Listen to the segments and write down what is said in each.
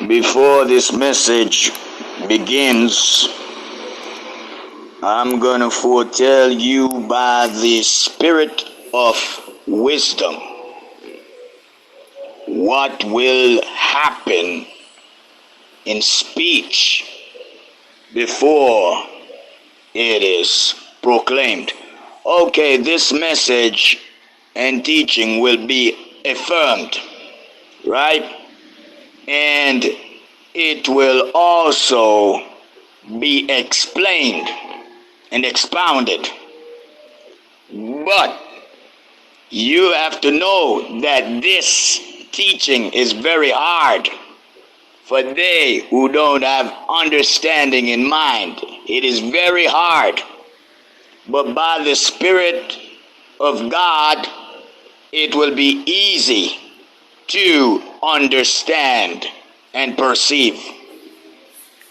Before this message begins, I'm going to foretell you by the spirit of wisdom what will happen in speech before it is proclaimed. Okay, this message and teaching will be affirmed, right? And it will also be explained and expounded. But you have to know that this teaching is very hard for they who don't have understanding in mind. It is very hard. But by the Spirit of God, it will be easy to understand and perceive.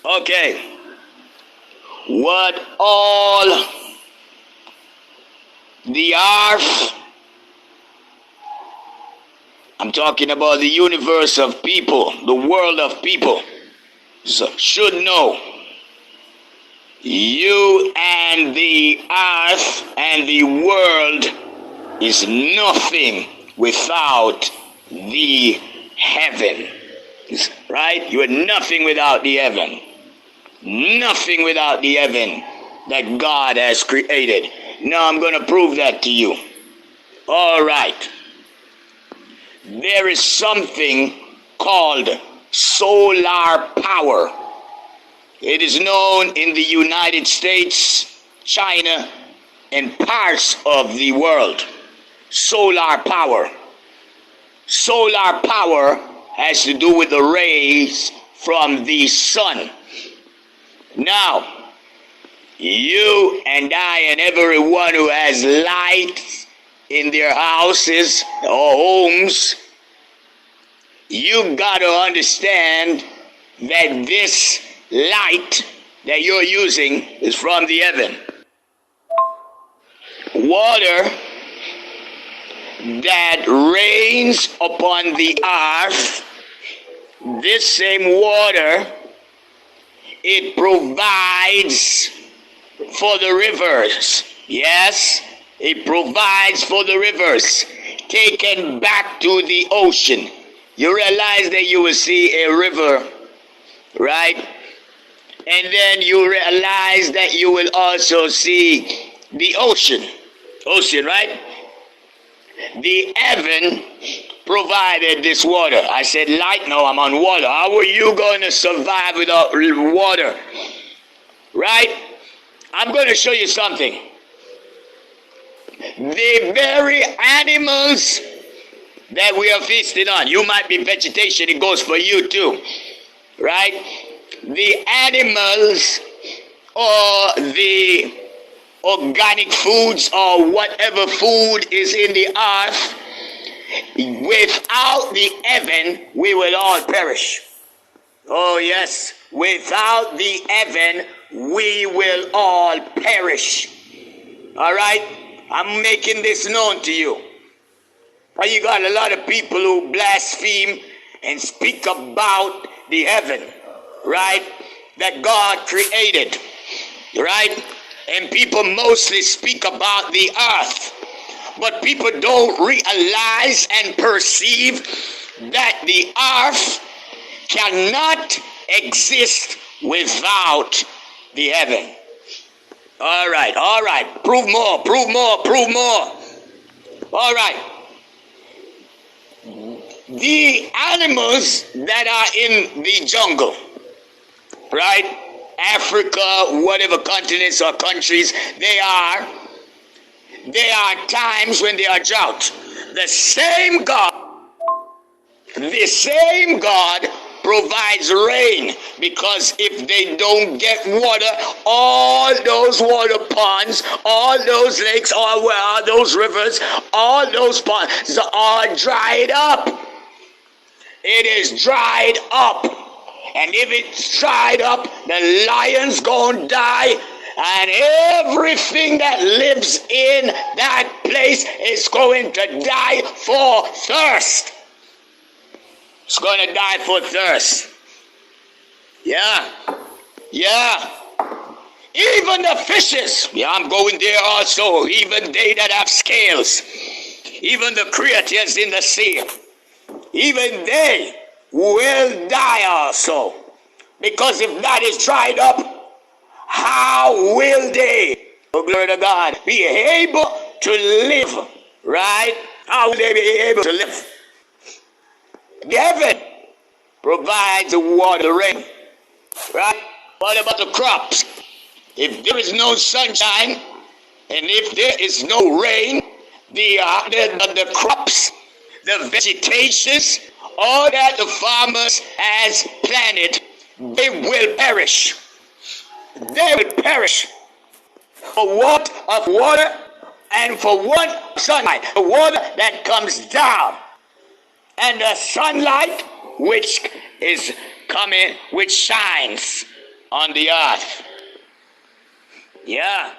Okay. What all the earth, I'm talking about the universe of people, the world of people, should know. You and the earth and the world is nothing without the heaven. Right? You are nothing without the heaven. Nothing without the heaven that God has created. Now I'm going to prove that to you. All right. There is something called solar power. It is known in the United States, China, and parts of the world. Solar power. Solar power has to do with the rays from the sun. Now, you and I and everyone who has light in their houses or homes, you got to understand that this light that you're using is from the heaven. Water that rains upon the earth, this same water, it provides for the rivers. Yes, it provides for the rivers, taken back to the ocean. You realize that you will see a river, right? And then you realize that you will also see the ocean. Ocean, right? The heaven provided this water. I said light, no, I'm on water. How are you going to survive without water? Right? I'm going to show you something. The very animals that we are feasting on, you might be vegetation, it goes for you too. Right? The animals or the organic foods or whatever food is in the earth, without the heaven, we will all perish. Oh yes, without the heaven, we will all perish. All right? I'm making this known to you. But you got a lot of people who blaspheme and speak about the heaven, right? That God created, right? And people mostly speak about the earth. But people don't realize and perceive that the earth cannot exist without the heaven. All right. Prove more. All right. The animals that are in the jungle, right? Africa, whatever continents or countries they are times when they are drought. The same God provides rain, because if they don't get water, all those water ponds, all those lakes, all those rivers, all those ponds are dried up. It is dried up. And if it's dried up, the lion's gonna die, and everything that lives in that place is going to die for thirst. It's going to die for thirst. Yeah. Yeah. Even the fishes. Yeah, I'm going there also. Even they that have scales. Even the creatures in the sea. Even they will die also. Because if that is dried up, how will they, oh glory to God, be able to live? Right? How will they be able to live? The heaven provides the water, the rain. Right? What about the crops? If there is no sunshine and if there is no rain, the crops, the vegetations, all that the farmers has planted, they will perish. They will perish for want of water and for want of sunlight. The water that comes down and the sunlight which is coming, which shines on the earth. Yeah.